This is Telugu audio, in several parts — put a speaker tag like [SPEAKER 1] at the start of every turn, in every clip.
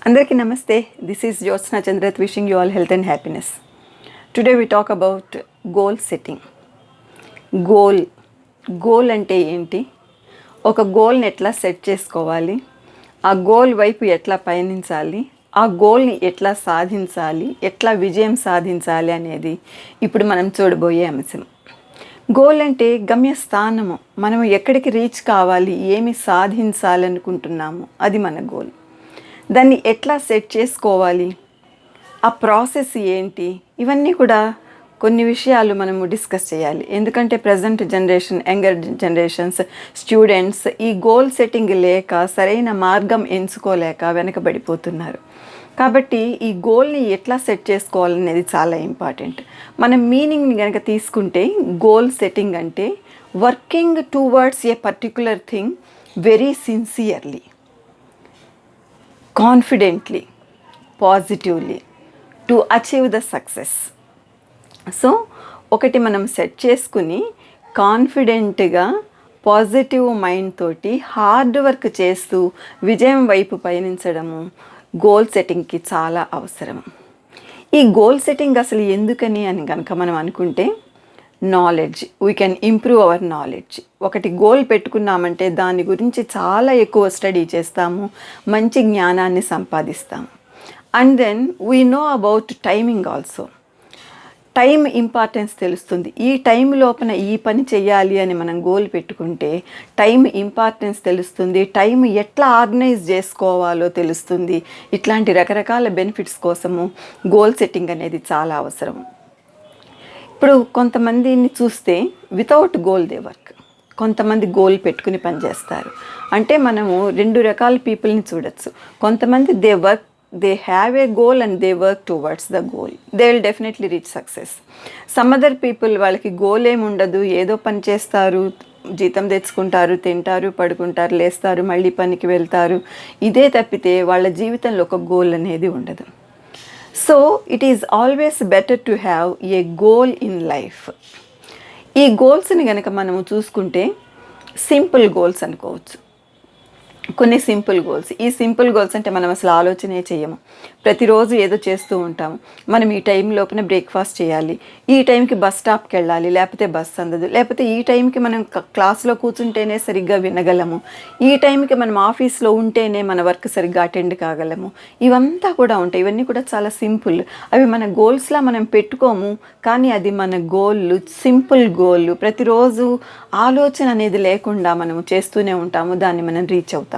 [SPEAKER 1] Andariki namaste. This is Jyotsna Chandrat wishing you all health and happiness. Today we talk about goal setting. Goal అంటే ఏంటి? ఒక గోల్ని ఎట్లా సెట్ చేసుకోవాలి, ఆ గోల్ వైపు ఎట్లా పయనించాలి, ఆ గోల్ని ఎట్లా సాధించాలి, ఎట్లా విజయం సాధించాలి అనేది ఇప్పుడు మనం చూడబోయే అంశం. గోల్ అంటే గమ్యస్థానము. మనం ఎక్కడికి రీచ్ కావాలి, ఏమి సాధించాలనుకుంటున్నాము, అది మన గోల్. దాన్ని ఎట్లా సెట్ చేసుకోవాలి, ఆ ప్రాసెస్ ఏంటి, ఇవన్నీ కూడా కొన్ని విషయాలు మనము డిస్కస్ చేయాలి. ఎందుకంటే present generation, younger generations, students ఈ గోల్ సెట్టింగ్ లేక సరైన మార్గం ఎంచుకోలేక వెనకబడిపోతున్నారు. కాబట్టి ఈ గోల్ని ఎట్లా సెట్ చేసుకోవాలనేది చాలా ఇంపార్టెంట్. మనం మీనింగ్ని కనుక తీసుకుంటే గోల్ సెట్టింగ్ అంటే working towards a particular thing very sincerely, confidently, positively to achieve the success. So ఒకటి మనం సెట్ చేసుకుని కాన్ఫిడెంట్గా పాజిటివ్ మైండ్ తోటి హార్డ్ వర్క్ చేస్తూ విజయం వైపు పయనించడము గోల్ సెట్టింగ్కి చాలా అవసరం. ఈ గోల్ సెట్టింగ్ అసలు ఎందుకని అని కనుక మనం అనుకుంటే, knowledge, we can improve our knowledge. ఒకటి గోల్ పెట్టుకున్నామంటే దాని గురించి చాలా ఎక్కువ స్టడీ చేస్తాము, మంచి జ్ఞానాన్ని సంపాదిస్తాము. And then we know about timing also. Time importance తెలుస్తుంది. ఈ టైం లోపల ఈ పని చేయాలి అని మనం గోల్ పెట్టుకుంటే టైం ఇంపార్టెన్స్ తెలుస్తుంది, టైం ఎట్లా ఆర్గనైజ్ చేసుకోవాలో తెలుస్తుంది. ఇట్లాంటి రకరకాల బెనిఫిట్స్ కోసము గోల్ సెట్టింగ్ అనేది చాలా అవసరం. ఇప్పుడు కొంతమందిని చూస్తే వితౌట్ గోల్ దే వర్క్. కొంతమంది గోల్ పెట్టుకుని పనిచేస్తారు. అంటే మనము రెండు రకాల పీపుల్ని చూడొచ్చు. కొంతమంది they have a goal and they work towards the goal, they will definitely reach success. Some other people వాళ్ళకి గోల్ ఏమి ఉండదు, ఏదో పని చేస్తారు, జీతం తెచ్చుకుంటారు, తింటారు, పడుకుంటారు, లేస్తారు, మళ్ళీ పనికి వెళ్తారు. ఇదే తప్పితే వాళ్ళ జీవితంలో ఒక గోల్ అనేది ఉండదు. So it is always better to have a goal in life. ఈ గోల్స్ని కనుక మనము చూసుకుంటే సింపుల్ గోల్స్ అనుకోవచ్చు. కొన్ని సింపుల్ గోల్స్. ఈ సింపుల్ గోల్స్ అంటే మనం అసలు ఆలోచనే చేయము. ప్రతిరోజు ఏదో చేస్తూ ఉంటాము. మనం ఈ టైం లోపల బ్రేక్ఫాస్ట్ చేయాలి, ఈ టైంకి బస్ స్టాప్కి వెళ్ళాలి, లేకపోతే బస్ అందదు, లేకపోతే ఈ టైంకి మనం క్లాస్లో కూర్చుంటేనే సరిగ్గా వినగలము, ఈ టైంకి మనం ఆఫీస్లో ఉంటేనే మన వర్క్ సరిగ్గా అటెండ్ కాగలము. ఇవంతా కూడా ఉంటాయి. ఇవన్నీ కూడా చాలా సింపుల్. అవి మన గోల్స్లా మనం పెట్టుకోము, కానీ అది మన గోల్, సింపుల్ గోల్. ప్రతిరోజు ఆలోచన అనేది లేకుండా మనము చేస్తూనే ఉంటాము, దాన్ని మనం రీచ్ అవుతాము.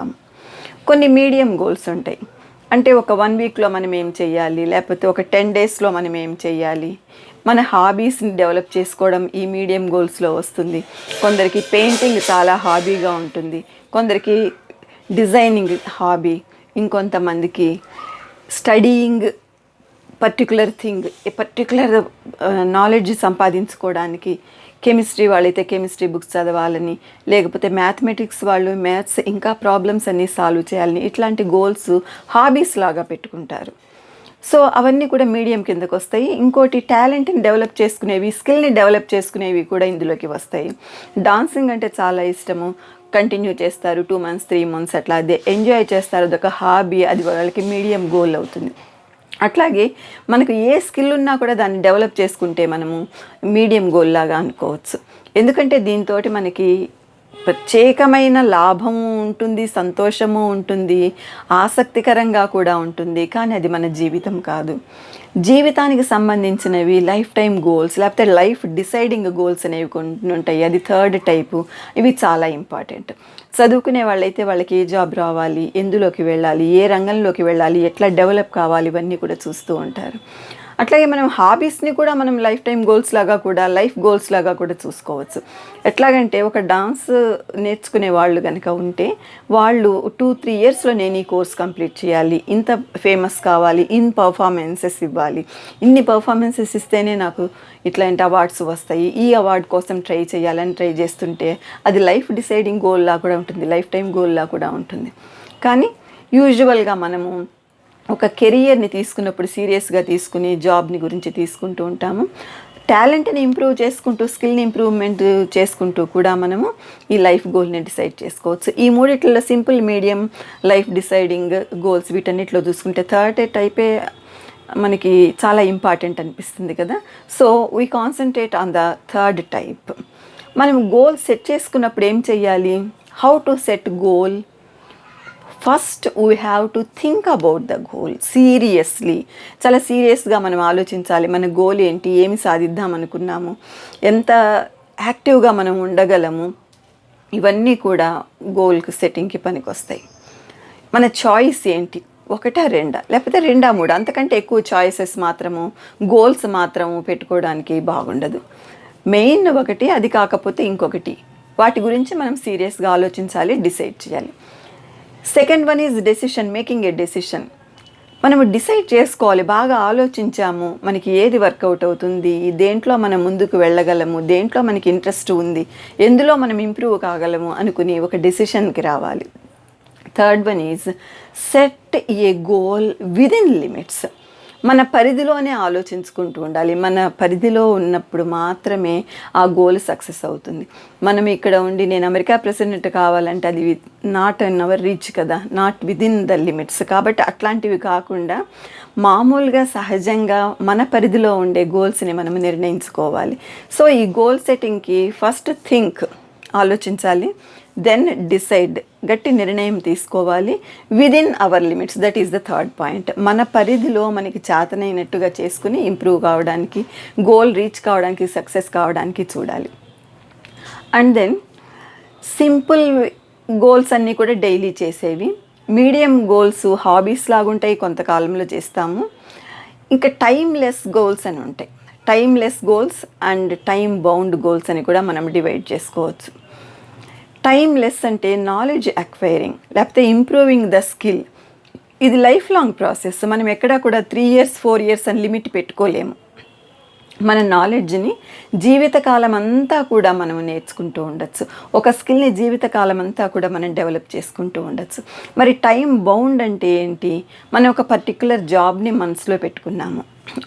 [SPEAKER 1] కొన్ని మీడియం గోల్స్ ఉంటాయి. అంటే ఒక 1 వీక్లో మనం ఏం చేయాలి, లేకపోతే ఒక 10 డేస్లో మనం ఏం చేయాలి. మన హాబీస్ని డెవలప్ చేసుకోవడం ఈ మీడియం గోల్స్లో వస్తుంది. కొందరికి పెయింటింగ్ చాలా హాబీగా ఉంటుంది, కొందరికి డిజైనింగ్ హాబీ, ఇంకొంతమందికి studying particular thing, a particular knowledge సంపాదించుకోవడానికి. కెమిస్ట్రీ వాళ్ళైతే కెమిస్ట్రీ బుక్స్ చదవాలని, లేకపోతే మ్యాథమెటిక్స్ వాళ్ళు మ్యాథ్స్ ఇంకా ప్రాబ్లమ్స్ అన్నీ సాల్వ్ చేయాలని, ఇట్లాంటి గోల్స్ హాబీస్ లాగా పెట్టుకుంటారు. సో అవన్నీ కూడా మీడియం కిందకు వస్తాయి. ఇంకోటి టాలెంట్ని డెవలప్ చేసుకునేవి, స్కిల్ని డెవలప్ చేసుకునేవి కూడా ఇందులోకి వస్తాయి. డాన్సింగ్ అంటే చాలా ఇష్టము, కంటిన్యూ చేస్తారు 2 months 3 months అట్లా, అదే ఎంజాయ్ చేస్తారు, అదొక హాబీ, అది వాళ్ళకి మీడియం గోల్ అవుతుంది. అట్లాగే మనకు ఏ స్కిల్ ఉన్నా కూడా దాన్ని డెవలప్ చేసుకుంటే మనము మీడియం గోల్ లాగా అనుకోవచ్చు. ఎందుకంటే దీంతో మనకి ప్రత్యేకమైన లాభము ఉంటుంది, సంతోషము ఉంటుంది, ఆసక్తికరంగా కూడా ఉంటుంది. కానీ అది మన జీవితం కాదు. జీవితానికి సంబంధించినవి లైఫ్ టైం గోల్స్, లేకపోతే లైఫ్ డిసైడింగ్ గోల్స్ అనేవి కొన్ని ఉంటాయి. అది 3rd టైపు. ఇవి చాలా ఇంపార్టెంట్. చదువుకునే వాళ్ళైతే వాళ్ళకి ఏ జాబ్ రావాలి, ఎందులోకి వెళ్ళాలి, ఏ రంగంలోకి వెళ్ళాలి, ఎట్లా డెవలప్ కావాలి, ఇవన్నీ కూడా చూస్తూ ఉంటారు. అట్లాగే మనం హాబీస్ని కూడా మనం లైఫ్ టైం గోల్స్ లాగా కూడా, లైఫ్ గోల్స్ లాగా కూడా చూసుకోవచ్చు. ఎట్లాగంటే ఒక డాన్స్ నేర్చుకునే వాళ్ళు కనుక ఉంటే వాళ్ళు 2-3 yearsలో నేను ఈ కోర్స్ కంప్లీట్ చేయాలి, ఇంత ఫేమస్ కావాలి, ఇన్ పర్ఫార్మెన్సెస్ ఇవ్వాలి, ఇన్ని పర్ఫార్మెన్సెస్ ఇస్తేనే నాకు ఇట్లాంటి అవార్డ్స్ వస్తాయి, ఈ అవార్డ్ కోసం ట్రై చేయాలని ట్రై చేస్తుంటే అది లైఫ్ డిసైడింగ్ గోల్లా కూడా ఉంటుంది, లైఫ్ టైం గోల్లా కూడా ఉంటుంది. కానీ యూజువల్గా మనము ఒక కెరియర్ని తీసుకున్నప్పుడు సీరియస్గా తీసుకుని జాబ్ని గురించి తీసుకుంటూ ఉంటాము. టాలెంట్ని ఇంప్రూవ్ చేసుకుంటూ, స్కిల్ని ఇంప్రూవ్మెంట్ చేసుకుంటూ కూడా మనము ఈ లైఫ్ గోల్ని డిసైడ్ చేసుకోవచ్చు. ఈ మూడిట్లో simple, medium, life deciding goals వీటన్నిటిలో చూసుకుంటే థర్డ్ టైపే మనకి చాలా ఇంపార్టెంట్ అనిపిస్తుంది కదా. So we concentrate on the third type. మనం గోల్ సెట్ చేసుకున్నప్పుడు ఏం చెయ్యాలి? How to set goal? First we have to think about the goal seriously. చాలా సీరియస్గా మనం ఆలోచించాలి. మన గోల్ ఏంటి, ఏమి సాధిద్దాం అనుకున్నాము, ఎంత యాక్టివ్గా మనం ఉండగలము, ఇవన్నీ కూడా గోల్కి సెట్టింగ్కి పనికొస్తాయి. మన చాయిస్ ఏంటి, ఒకటా రెండా, లేకపోతే రెండా మూడా, అంతకంటే ఎక్కువ చాయిసెస్ మాత్రము, గోల్స్ మాత్రము పెట్టుకోవడానికి బాగుండదు. మెయిన్ ఒకటి, అది కాకపోతే ఇంకొకటి, వాటి గురించి మనం సీరియస్గా ఆలోచించాలి, డిసైడ్ చేయాలి. Second one is decision, making a decision. మనము డిసైడ్ చేసుకోవాలి, బాగా ఆలోచించాము, మనకి ఏది వర్కౌట్ అవుతుంది, దేంట్లో మనం ముందుకు వెళ్ళగలము, దేంట్లో మనకి ఇంట్రెస్ట్ ఉంది, ఎందులో మనం ఇంప్రూవ్ కాగలము అనుకుని ఒక డెసిషన్కి రావాలి. Third one is set A goal within limits. మన పరిధిలోనే ఆలోచించుకుంటూ ఉండాలి. మన పరిధిలో ఉన్నప్పుడు మాత్రమే ఆ గోల్ సక్సెస్ అవుతుంది. మనం ఇక్కడ ఉండి నేను అమెరికా ప్రెసిడెంట్ కావాలంటే అది నాట్ ఇన్ అవర్ రీచ్ కదా, నాట్ విదిన్ ద లిమిట్స్. కాబట్టి అట్లాంటివి కాకుండా మామూలుగా సహజంగా మన పరిధిలో ఉండే గోల్స్ని మనం నిర్ణయించుకోవాలి. సో ఈ గోల్ సెట్టింగ్కి ఫస్ట్ థింక్, ఆలోచించాలి, దెన్ డిసైడ్, గట్టి నిర్ణయం తీసుకోవాలి, within our limits, that is the third point. మన పరిధిలో మనకి చేతనైనట్టుగా చేసుకుని ఇంప్రూవ్ కావడానికి, గోల్ రీచ్ కావడానికి, సక్సెస్ కావడానికి చూడాలి. అండ్ దెన్ సింపుల్ గోల్స్ అన్నీ కూడా డైలీ చేసేవి. మీడియం గోల్స్ హాబీస్ లాగుంటాయి, కొంతకాలంలో చేస్తాము. ఇంకా టైమ్లెస్ గోల్స్ అని ఉంటాయి. Timeless goals and time bound goals అని కూడా మనం డివైడ్ చేసుకోవచ్చు. టైమ్లెస్ అంటే నాలెడ్జ్ అక్వైరింగ్, లేకపోతే ఇంప్రూవింగ్ ద స్కిల్. ఇది లైఫ్ లాంగ్ ప్రాసెస్. మనం ఎక్కడా కూడా 3 years 4 years అని లిమిట్ పెట్టుకోలేము. మన నాలెడ్జ్ని జీవితకాలం అంతా కూడా మనం నేర్చుకుంటూ ఉండొచ్చు. ఒక స్కిల్ని జీవితకాలం అంతా కూడా మనం డెవలప్ చేసుకుంటూ ఉండొచ్చు. మరి టైం బౌండ్ అంటే ఏంటి? మనం ఒక పర్టికులర్ జాబ్ని మనసులో పెట్టుకున్నాము,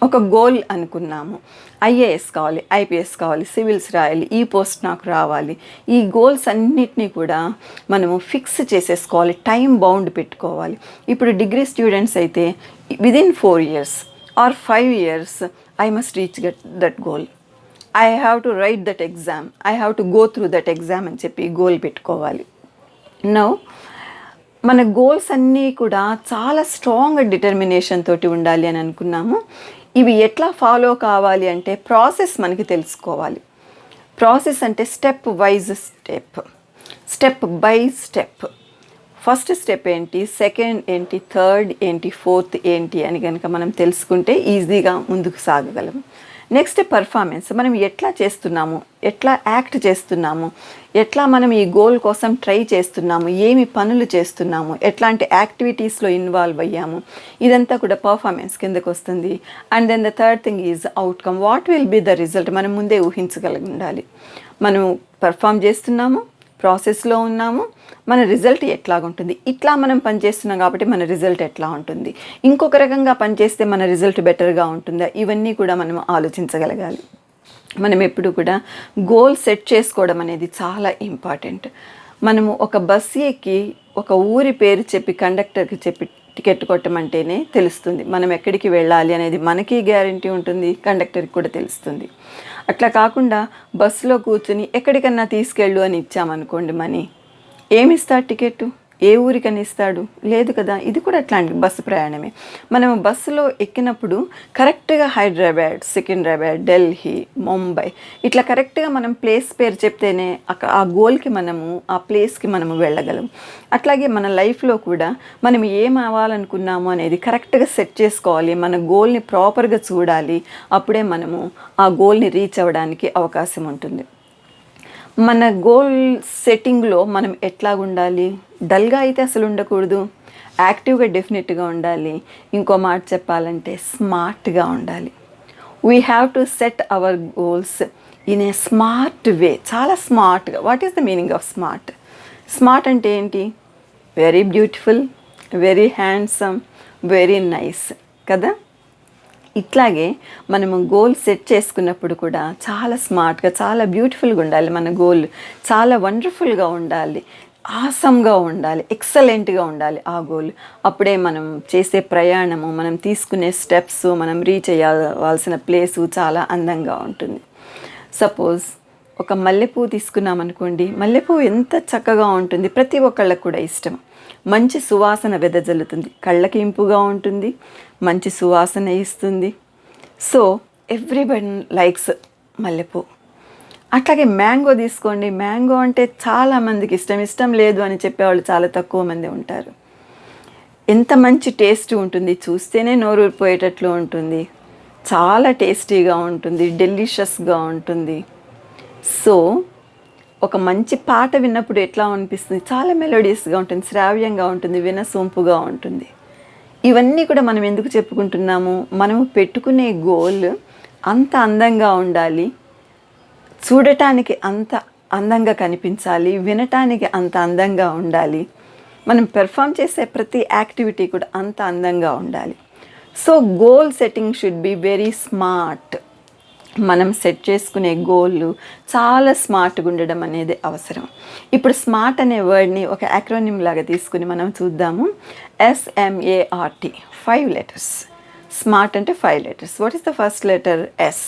[SPEAKER 1] ఒక గోల్ అనుకున్నాము, ఐఏఎస్ కావాలి, ఐపీఎస్ కావాలి, సివిల్స్ రాయాలి, ఈ పోస్ట్ నాకు రావాలి. ఈ గోల్స్ అన్నిటినీ కూడా మనము ఫిక్స్ చేసేసుకోవాలి, టైం బౌండ్ పెట్టుకోవాలి. ఇప్పుడు డిగ్రీ స్టూడెంట్స్ అయితే within 4 years or 5 years I must reach that goal. I have to write that exam. I have to go through that exam అని చెప్పి గోల్ పెట్టుకోవాలి. నౌ మన గోల్స్ అన్నీ కూడా చాలా స్ట్రాంగ్ డిటర్మినేషన్ తోటి ఉండాలి అని అనుకున్నాము. ఇవి ఎట్లా ఫాలో కావాలి అంటే ప్రాసెస్ మనకి తెలుసుకోవాలి. ప్రాసెస్ అంటే step wise step, step by step. First step ఏంటి, సెకండ్ ఏంటి, థర్డ్ ఏంటి, ఫోర్త్ ఏంటి అని కనుక మనం తెలుసుకుంటే ఈజీగా ముందుకు సాగగలం. నెక్స్ట్ పర్ఫార్మెన్స్, మనం ఎట్లా చేస్తున్నాము, ఎట్లా యాక్ట్ చేస్తున్నాము, ఎట్లా మనం ఈ గోల్ కోసం ట్రై చేస్తున్నాము, ఏమి పనులు చేస్తున్నాము, ఎట్లాంటి యాక్టివిటీస్లో ఇన్వాల్వ్ అయ్యాము, ఇదంతా కూడా పర్ఫార్మెన్స్ కిందకు వస్తుంది. And then the third thing is outcome, what will be the result. మనం ముందే ఊహించగలిగి ఉండాలి. మనం పర్ఫామ్ చేస్తున్నాము, ప్రాసెస్లో ఉన్నాము, మన రిజల్ట్ ఎట్లాగుంటుంది, ఇట్లా మనం పనిచేస్తున్నాం కాబట్టి మన రిజల్ట్ ఎట్లా ఉంటుంది, ఇంకొక రకంగా పనిచేస్తే మన రిజల్ట్ బెటర్గా ఉంటుందా, ఇవన్నీ కూడా మనం ఆలోచించగలగాలి. మనం ఎప్పుడు కూడా గోల్ సెట్ చేసుకోవడం అనేది చాలా ఇంపార్టెంట్. మనము ఒక బస్సు ఎక్కి ఒక ఊరి పేరు చెప్పి కండక్టర్కి చెప్పి టికెట్ కొట్టమంటేనే తెలుస్తుంది మనం ఎక్కడికి వెళ్ళాలి అనేది. మనకి గ్యారంటీ ఉంటుంది, కండక్టర్కి కూడా తెలుస్తుంది. అట్లా కాకుండా బస్సులో కూర్చుని ఎక్కడికన్నా తీసుకెళ్ళు అని ఇచ్చామనుకోండి మనీ, ఏమిస్తాడు టికెట్, ఏ ఊరికని ఇస్తాడు, లేదు కదా. ఇది కూడా అట్లాంటి బస్సు ప్రయాణమే. మనం బస్సులో ఎక్కినప్పుడు కరెక్ట్గా హైదరాబాద్, సికింద్రాబాద్, ఢిల్లీ, ముంబై ఇట్లా కరెక్ట్గా మనం ప్లేస్ పేరు చెప్తేనే ఆ గోల్కి మనము, ఆ ప్లేస్కి మనము వెళ్ళగలం. అట్లాగే మన లైఫ్లో కూడా మనం ఏం అవ్వాలనుకున్నాము అనేది కరెక్ట్గా సెట్ చేసుకోవాలి. మన గోల్ని ప్రాపర్గా చూడాలి. అప్పుడే మనము ఆ గోల్ని రీచ్ అవ్వడానికి అవకాశం ఉంటుంది. మన గోల్ సెట్టింగ్లో మనం ఎట్లా ఉండాలి, డల్గా అయితే అసలు ఉండకూడదు, యాక్టివ్గా డెఫినెట్గా ఉండాలి. ఇంకో మాట చెప్పాలంటే స్మార్ట్గా ఉండాలి. We have to set our goals in a smart way, చాలా స్మార్ట్గా. What is the meaning of smart? Smart అంటే ఏంటి? Very beautiful, very handsome, very nice కదా. ఇట్లాగే మనము గోల్ సెట్ చేసుకున్నప్పుడు కూడా చాలా స్మార్ట్గా, చాలా బ్యూటిఫుల్గా ఉండాలి. మన గోల్ చాలా వండర్ఫుల్గా ఉండాలి, ఆసమ్గా ఉండాలి, ఎక్సలెంట్గా ఉండాలి ఆ గోల్. అప్పుడే మనం చేసే ప్రయాణము, మనం తీసుకునే స్టెప్స్, మనం రీచ్ అయ్యాల్సిన ప్లేసు చాలా అందంగా ఉంటుంది. సపోజ్ ఒక మల్లెపూ తీసుకున్నాం అనుకోండి, మల్లెపూ ఎంత చక్కగా ఉంటుంది, ప్రతి ఒక్కళ్ళకు కూడా ఇష్టం. మంచి సువాసన వెదజల్లుతుంది, కళ్ళకి ఇంపుగా ఉంటుంది, మంచి సువాసన ఇస్తుంది. సో ఎవ్రీబడి లైక్స్ మల్లెపూ. అట్లాగే మ్యాంగో తీసుకోండి, మ్యాంగో అంటే చాలామందికి ఇష్టం లేదు అని చెప్పేవాళ్ళు చాలా తక్కువ మంది ఉంటారు. ఎంత మంచి టేస్ట్ ఉంటుంది, చూస్తేనే నోరూరిపోయేటట్లు ఉంటుంది, చాలా టేస్టీగా ఉంటుంది, డెలిషియస్గా ఉంటుంది. సో ఒక మంచి పాట విన్నప్పుడు ఎట్లా అనిపిస్తుంది, చాలా మెలోడియస్గా ఉంటుంది, శ్రావ్యంగా ఉంటుంది, వినసొంపుగా ఉంటుంది. ఇవన్నీ కూడా మనం ఎందుకు చెప్పుకుంటున్నాము, మనము పెట్టుకునే గోల్ అంత అందంగా ఉండాలి, చూడటానికి అంత అందంగా కనిపించాలి, వినటానికి అంత అందంగా ఉండాలి, మనం పెర్ఫామ్ చేసే ప్రతి యాక్టివిటీ కూడా అంత అందంగా ఉండాలి. So goal setting should be very smart. మనం సెట్ చేసుకునే గోళ్ళు చాలా స్మార్ట్గా ఉండడం అనేది అవసరం. ఇప్పుడు స్మార్ట్ అనే వర్డ్ని ఒక యాక్రోనిమ్ లాగా తీసుకుని మనం చూద్దాము. SMART, 5 letters. స్మార్ట్ అంటే 5 letters. What is the first letter? S.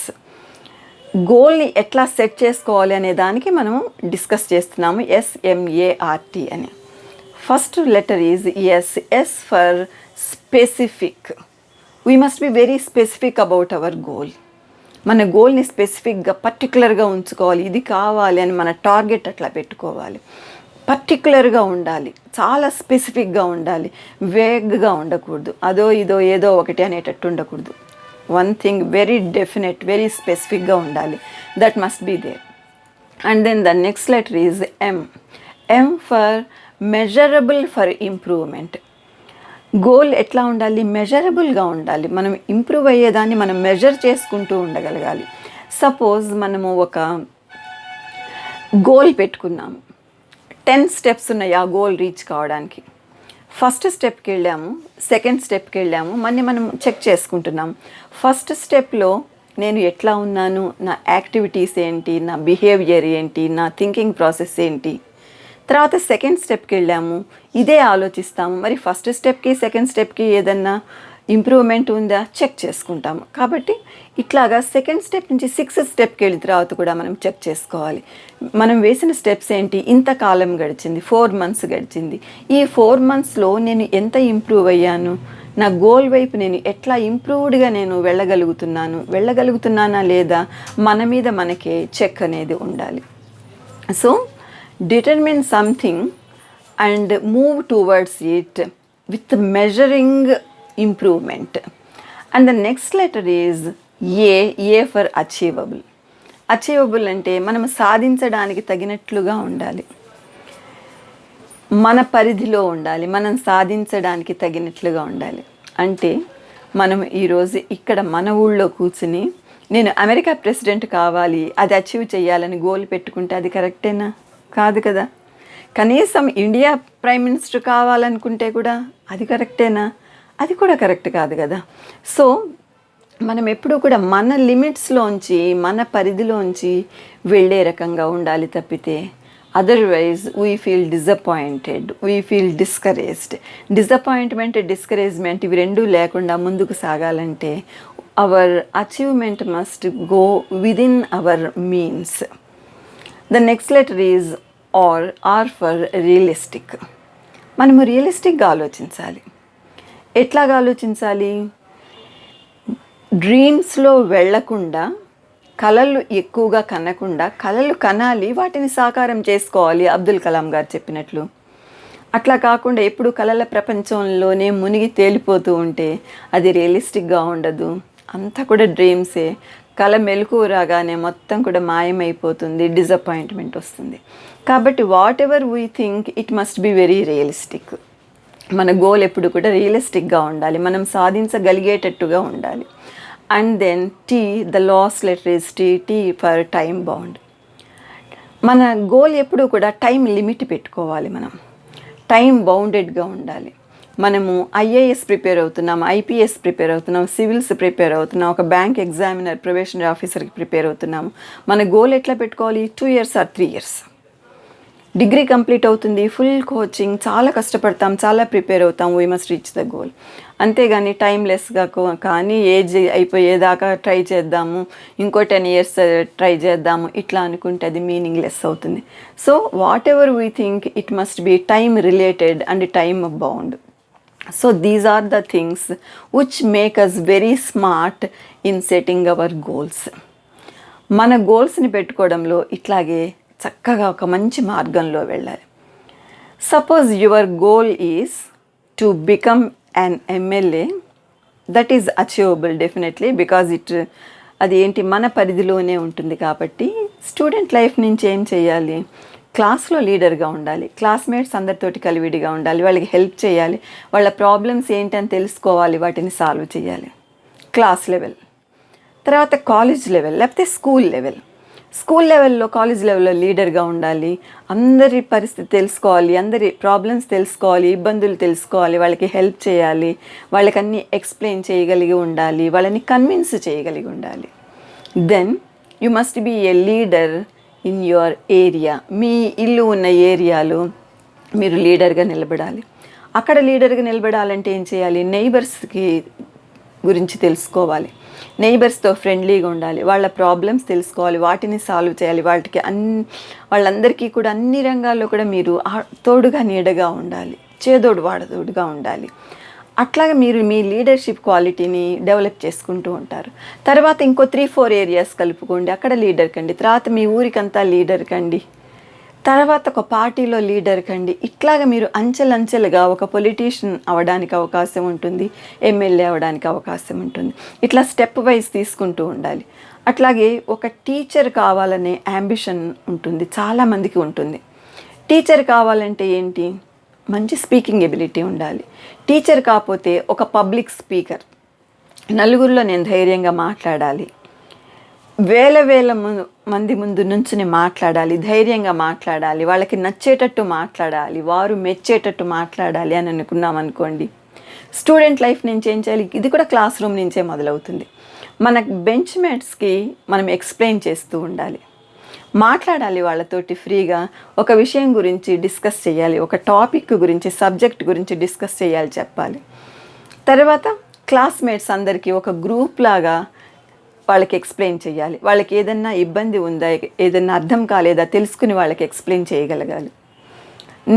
[SPEAKER 1] గోల్ని ఎట్లా సెట్ చేసుకోవాలి అనే దానికి మనము డిస్కస్ చేస్తున్నాము. SMART అని. First letter is S. S for specific. We must be very specific about our goal. మన గోల్ని స్పెసిఫిక్గా, పర్టికులర్గా ఉంచుకోవాలి. ఇది కావాలి అని మన టార్గెట్ అట్లా పెట్టుకోవాలి. పర్టికులర్గా ఉండాలి, చాలా స్పెసిఫిక్గా ఉండాలి, వేగ్గా ఉండకూడదు, అదో ఇదో ఏదో ఒకటి అనేటట్టు ఉండకూడదు. One thing very definite, very స్పెసిఫిక్గా ఉండాలి. That must be there. And then the next letter is M. M for measurable, for improvement. Goal ఎట్లా ఉండాలి? మెజరబుల్గా ఉండాలి. మనం ఇంప్రూవ్ అయ్యేదాన్ని మనం మెజర్ చేసుకుంటూ ఉండగలగాలి. సపోజ్ మనము ఒక గోల్ పెట్టుకున్నాము, 10 steps ఉన్నాయి ఆ గోల్ రీచ్ కావడానికి. ఫస్ట్ స్టెప్కి వెళ్ళాము, సెకండ్ స్టెప్కి వెళ్ళాము, మనం చెక్ చేసుకుంటున్నాం. ఫస్ట్ స్టెప్లో నేను ఎట్లా ఉన్నాను, నా యాక్టివిటీస్ ఏంటి, నా బిహేవియర్ ఏంటి, నా థింకింగ్ ప్రాసెస్ ఏంటి. తర్వాత సెకండ్ స్టెప్కి వెళ్ళాము, ఇదే ఆలోచిస్తాము. మరి ఫస్ట్ స్టెప్కి సెకండ్ స్టెప్కి ఏదన్నా ఇంప్రూవ్మెంట్ ఉందా చెక్ చేసుకుంటాము. కాబట్టి ఇట్లాగా సెకండ్ స్టెప్ నుంచి 6th స్టెప్కి వెళ్ళిన తర్వాత కూడా మనం చెక్ చేసుకోవాలి. మనం వేసిన స్టెప్స్ ఏంటి, ఇంతకాలం గడిచింది, 4 months గడిచింది. ఈ 4 monthsలో నేను ఎంత ఇంప్రూవ్ అయ్యాను, నా గోల్ వైపు నేను ఎట్లా ఇంప్రూవ్డ్గా నేను వెళ్ళగలుగుతున్నానా లేదా, మన మీద మనకే చెక్ అనేది ఉండాలి. So determine something and move towards it with measuring improvement. And the next letter is A for achievable. Achievable అంటే మనం సాధించడానికి తగినట్లుగా ఉండాలి, మన పరిధిలో ఉండాలి, మనం సాధించడానికి తగినట్లుగా ఉండాలి. అంటే మనం ఈరోజు ఇక్కడ మన ఊళ్ళో కూర్చుని నేను అమెరికా ప్రెసిడెంట్ కావాలి, అది అచీవ్ చేయాలని గోల్ పెట్టుకుంటే అది కరెక్టేనా? కాదు కదా. కనీసం ఇండియా ప్రైమ్ మినిస్టర్ కావాలనుకుంటే కూడా అది కరెక్టేనా? అది కూడా కరెక్ట్ కాదు కదా. సో మనం ఎప్పుడూ కూడా మన లిమిట్స్లోంచి, మన పరిధిలోంచి వెళ్ళే రకంగా ఉండాలి తప్పితే otherwise we feel disappointed, we feel discouraged. Disappointment, discouragement ఇవి రెండూ లేకుండా ముందుకు సాగాలంటే our achievement must go within our means. The next letter is R for realistic. మనము రియలిస్టిక్గా ఆలోచించాలి. ఎట్లాగా ఆలోచించాలి? డ్రీమ్స్లో వెళ్ళకుండా, కలలు ఎక్కువగా కనకుండా, కలలు కనాలి, వాటిని సాకారం చేసుకోవాలి, అబ్దుల్ కలాం గారు చెప్పినట్లు. అట్లా కాకుండా ఎప్పుడు కలల ప్రపంచంలోనే మునిగి తేలిపోతూ ఉంటే అది రియలిస్టిక్గా ఉండదు, అంతా కూడా డ్రీమ్సే. కల మెలకు రాగానే మొత్తం కూడా మాయమైపోతుంది, డిసప్పాయింట్మెంట్ వస్తుంది. కాబట్టి whatever we think it must be very realistic. మన గోల్ ఎప్పుడు కూడా రియలిస్టిక్గా ఉండాలి, మనం సాధించగలిగేటట్టుగా ఉండాలి. And then T, the last letter is T for time bound. మన గోల్ ఎప్పుడు కూడా టైం లిమిట్ పెట్టుకోవాలి, మనం టైం బౌండెడ్గా ఉండాలి. మనము ఐఏఎస్ ప్రిపేర్ అవుతున్నాం, ఐపీఎస్ ప్రిపేర్ అవుతున్నాం, సివిల్స్ ప్రిపేర్ అవుతున్నాం, ఒక బ్యాంక్ ఎగ్జామినర్, ప్రొబేషనరీ ఆఫీసర్కి ప్రిపేర్ అవుతున్నాము. మన గోల్ ఎట్లా పెట్టుకోవాలి? 2 years or 3 years. Degree complete అవుతుంది, ఫుల్ కోచింగ్, చాలా కష్టపడతాం, చాలా ప్రిపేర్ అవుతాం, we must reach the goal. అంతేగాని టైమ్లెస్గా కానీ ఏజ్ అయిపోయేదాకా ట్రై చేద్దాము, ఇంకో 10 years ట్రై చేద్దాము, ఇట్లా అనుకుంటే అది మీనింగ్లెస్ అవుతుంది. So whatever we think it must be time related and time bound. So these are the things which make us very smart in setting our goals. మన గోల్స్ని పెట్టుకోవడంలో ఇట్లాగే చక్కగా ఒక మంచి మార్గంలో వెళ్ళాలి. Suppose your goal is to become an MLA, that is achievable definitely, because అది ఏంటి మన పరిధిలోనే ఉంటుంది. కాబట్టి స్టూడెంట్ లైఫ్ నుంచి ఏం చేయాలి? క్లాస్లో లీడర్గా ఉండాలి, క్లాస్మేట్స్ అందరితోటి కలివిడిగా ఉండాలి, వాళ్ళకి హెల్ప్ చేయాలి, వాళ్ళ ప్రాబ్లమ్స్ ఏంటని తెలుసుకోవాలి, వాటిని సాల్వ్ చేయాలి. క్లాస్ లెవెల్, తర్వాత కాలేజ్ లెవెల్, లేకపోతే స్కూల్ లెవెల్. స్కూల్ లెవెల్లో, కాలేజ్ లెవెల్లో లీడర్గా ఉండాలి, అందరి పరిస్థితి తెలుసుకోవాలి, అందరి ప్రాబ్లమ్స్ తెలుసుకోవాలి, ఇబ్బందులు తెలుసుకోవాలి, వాళ్ళకి హెల్ప్ చేయాలి, వాళ్ళకి అన్నీ ఎక్స్ప్లెయిన్ చేయగలిగి ఉండాలి, వాళ్ళని కన్విన్స్ చేయగలిగి ఉండాలి. Then you must be a leader in your area. మీ ఇల్లు ఉన్న ఏరియాలో మీరు లీడర్గా నిలబడాలి. అక్కడ లీడర్గా నిలబడాలంటే ఏం చేయాలి? నైబర్స్కి గురించి తెలుసుకోవాలి, నైబర్స్తో ఫ్రెండ్లీగా ఉండాలి, వాళ్ళ ప్రాబ్లమ్స్ తెలుసుకోవాలి, వాటిని సాల్వ్ చేయాలి, వాళ్ళందరికీ కూడా అన్ని రంగాల్లో కూడా మీరు తోడుగా నీడగా ఉండాలి, చేదోడు వాడదోడుగా ఉండాలి. అట్లాగా మీరు మీ లీడర్షిప్ క్వాలిటీని డెవలప్ చేసుకుంటూ ఉంటారు. తర్వాత ఇంకో 3-4 ఏరియాస్ కలుపుకోండి, అక్కడ లీడర్ కండి, తర్వాత మీ ఊరికంతా లీడర్ కండి, తర్వాత ఒక పార్టీలో లీడర్ కండి. ఇట్లాగా మీరు అంచెలంచెలుగా ఒక పొలిటీషియన్ అవ్వడానికి అవకాశం ఉంటుంది, ఎమ్మెల్యే అవ్వడానికి అవకాశం ఉంటుంది. ఇట్లా స్టెప్ వైజ్ తీసుకుంటూ ఉండాలి. అట్లాగే ఒక టీచర్ కావాలనే యాంబిషన్ ఉంటుంది, చాలామందికి ఉంటుంది. టీచర్ కావాలంటే ఏంటి? మంచి స్పీకింగ్ ఎబిలిటీ ఉండాలి. టీచర్ కాకపోతే ఒక పబ్లిక్ స్పీకర్, నలుగురిలో నేను ధైర్యంగా మాట్లాడాలి, వేల మంది ముందు నుంచుని మాట్లాడాలి, ధైర్యంగా మాట్లాడాలి, వాళ్ళకి నచ్చేటట్టు మాట్లాడాలి, వారు మెచ్చేటట్టు మాట్లాడాలి అని అనుకున్నాం అనుకోండి. స్టూడెంట్ లైఫ్ నుంచి ఏం చేయాలి? ఇది కూడా క్లాస్ రూమ్ నుంచే మొదలవుతుంది. మన బెంచ్ మేట్స్కి మనం ఎక్స్ప్లెయిన్ చేస్తూ ఉండాలి, మాట్లాడాలి వాళ్ళతోటి ఫ్రీగా, ఒక విషయం గురించి డిస్కస్ చేయాలి, ఒక టాపిక్ గురించి, సబ్జెక్ట్ గురించి డిస్కస్ చేయాలి, చెప్పాలి. తర్వాత క్లాస్మేట్స్ అందరికీ ఒక గ్రూప్ లాగా వాళ్ళకి ఎక్స్ప్లెయిన్ చేయాలి, వాళ్ళకి ఏదన్నా ఇబ్బంది ఉందా, ఏదన్నా అర్థం కాలేదా తెలుసుకుని వాళ్ళకి ఎక్స్ప్లెయిన్ చేయగలగాలి.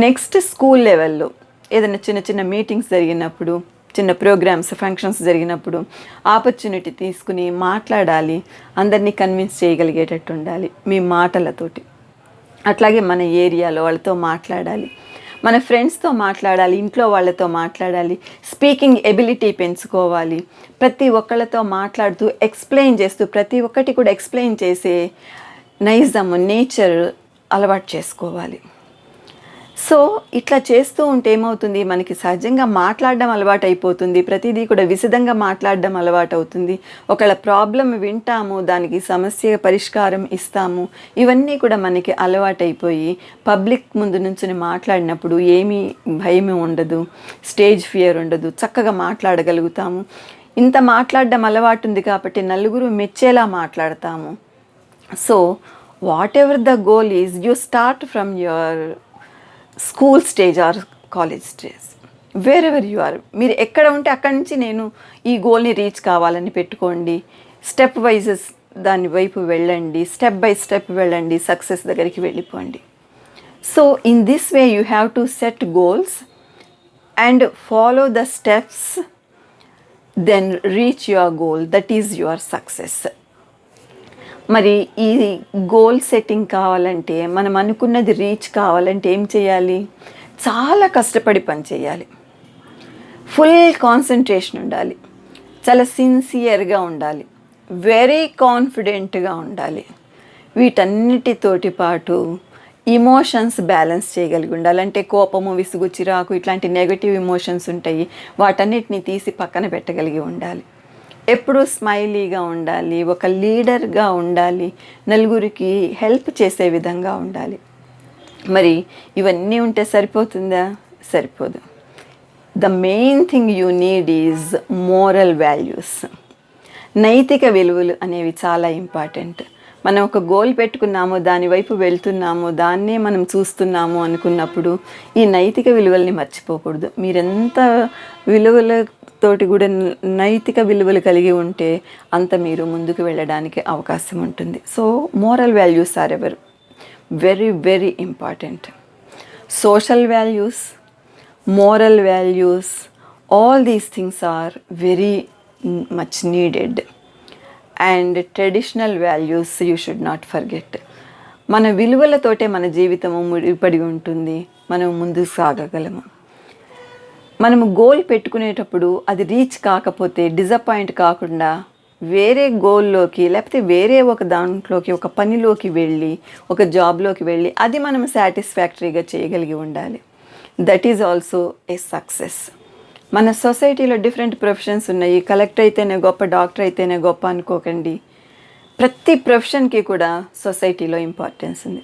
[SPEAKER 1] నెక్స్ట్ స్కూల్ లెవెల్లో ఏదైనా చిన్న చిన్న మీటింగ్స్ జరిగినప్పుడు, చిన్న ప్రోగ్రామ్స్, ఫంక్షన్స్ జరిగినప్పుడు ఆపర్చునిటీ తీసుకుని మాట్లాడాలి, అందరినీ కన్విన్స్ చేయగలిగేటట్టు ఉండాలి మీ మాటలతోటి. అట్లాగే మన ఏరియాలో వాళ్ళతో మాట్లాడాలి, మన ఫ్రెండ్స్తో మాట్లాడాలి, ఇంట్లో వాళ్ళతో మాట్లాడాలి, స్పీకింగ్ ఎబిలిటీ పెంచుకోవాలి, ప్రతి ఒక్కళ్ళతో మాట్లాడుతూ ఎక్స్ప్లెయిన్ చేస్తూ ప్రతి ఒక్కటి కూడా ఎక్స్ప్లెయిన్ చేసే నైజం, నేచర్ అలవాటు చేసుకోవాలి. సో ఇట్లా చేస్తూ ఉంటే ఏమవుతుంది? మనకి సహజంగా మాట్లాడడం అలవాటు అయిపోతుంది, ప్రతిదీ కూడా విశదంగా మాట్లాడడం అలవాటు అవుతుంది, ఒకళ్ళ ప్రాబ్లం వింటాము, దానికి సమస్య పరిష్కారం ఇస్తాము, ఇవన్నీ కూడా మనకి అలవాటైపోయి పబ్లిక్ ముందు నుంచి మాట్లాడినప్పుడు ఏమీ భయమే ఉండదు, స్టేజ్ ఫియర్ ఉండదు, చక్కగా మాట్లాడగలుగుతాము. ఇంత మాట్లాడడం అలవాటు ఉంది కాబట్టి నలుగురు మెచ్చేలా మాట్లాడతాము. So whatever the goal is, you start from your school stage or college stage, wherever you are, మీరు ఎక్కడ ఉంటే అక్కడి నుంచి నేను ఈ గోల్ని రీచ్ కావాలని పెట్టుకోండి. స్టెప్ వైజ్ దాని వైపు వెళ్ళండి, స్టెప్ బై స్టెప్ వెళ్ళండి, సక్సెస్ దగ్గరికి వెళ్ళిపోండి. So in this way you have to set goals and follow the steps, then reach your goal, that is your success. మరి ఈ గోల్ సెట్టింగ్ కావాలంటే, మనం అనుకున్నది రీచ్ కావాలంటే ఏం చేయాలి? చాలా కష్టపడి పని చేయాలి, ఫుల్ కాన్సన్ట్రేషన్ ఉండాలి, చాలా సిన్సియర్గా ఉండాలి, వెరీ కాన్ఫిడెంట్గా ఉండాలి. వీటన్నిటితోటి పాటు ఇమోషన్స్ బ్యాలెన్స్ చేయగలిగి ఉండాలి. అంటే కోపము, విసుగు, చిరాకు ఇట్లాంటి నెగటివ్ ఇమోషన్స్ ఉంటాయి, వాటన్నిటిని తీసి పక్కన పెట్టగలిగి ఉండాలి. ఎప్పుడూ స్మైలీగా ఉండాలి, ఒక లీడర్గా ఉండాలి, నలుగురికి హెల్ప్ చేసే విధంగా ఉండాలి. మరి ఇవన్నీ ఉంటే సరిపోతుందా? సరిపోదు. The main thing you need is moral values. నైతిక విలువలు అనేవి చాలా ఇంపార్టెంట్. మనం ఒక గోల్ పెట్టుకున్నాము, దాని వైపు వెళ్తున్నాము, దాన్నే మనం చూస్తున్నాము అనుకున్నప్పుడు ఈ నైతిక విలువల్ని మర్చిపోకూడదు. మీరెంత విలువలతోటి కూడా నైతిక విలువలు కలిగి ఉంటే అంత మీరు ముందుకు వెళ్ళడానికి అవకాశం ఉంటుంది. So moral values are ever very very important. Social values, moral values, all these things are very much needed. And traditional values you should not forget. మన విలువలతోటే మన జీవితము ముడిపడి ఉంటుంది, మనం ముందుకు సాగగలము. మనము గోల్ పెట్టుకునేటప్పుడు అది రీచ్ కాకపోతే డిసప్పాయింట్ కాకుండా వేరే గోల్లోకి లేకపోతే వేరే ఒక దాంట్లోకి, ఒక పనిలోకి వెళ్ళి, ఒక జాబ్లోకి వెళ్ళి అది మనం సాటిస్ఫాక్టరీగా చేయగలిగి ఉండాలి. That is also a success. మన సొసైటీలో డిఫరెంట్ ప్రొఫెషన్స్ ఉన్నాయి. కలెక్టర్ అయితేనే గొప్ప, డాక్టర్ అయితేనే గొప్ప అనుకోకండి. ప్రతి ప్రొఫెషన్కి కూడా సొసైటీలో ఇంపార్టెన్స్ ఉంది.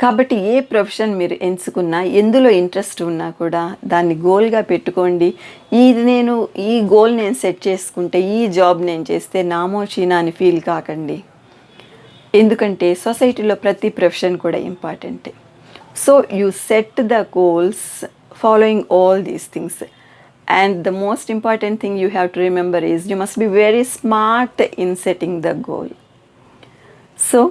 [SPEAKER 1] కాబట్టి ఏ ప్రొఫెషన్ మీరు ఎంచుకున్నా, ఎందులో ఇంట్రెస్ట్ ఉన్నా కూడా దాన్ని గోల్గా పెట్టుకోండి. నేను ఈ గోల్ నేను సెట్ చేసుకుంటే, ఈ జాబ్ నేను చేస్తే నామోషీనా అని ఫీల్ కాకండి. ఎందుకంటే సొసైటీలో ప్రతి ప్రొఫెషన్ కూడా ఇంపార్టెంటే. So you set the goals following all these things, and the most important thing you have to remember is you must be very smart in setting the goal. So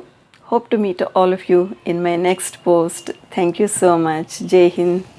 [SPEAKER 1] hope to meet all of you in my next post. Thank you so much. Jai Hind.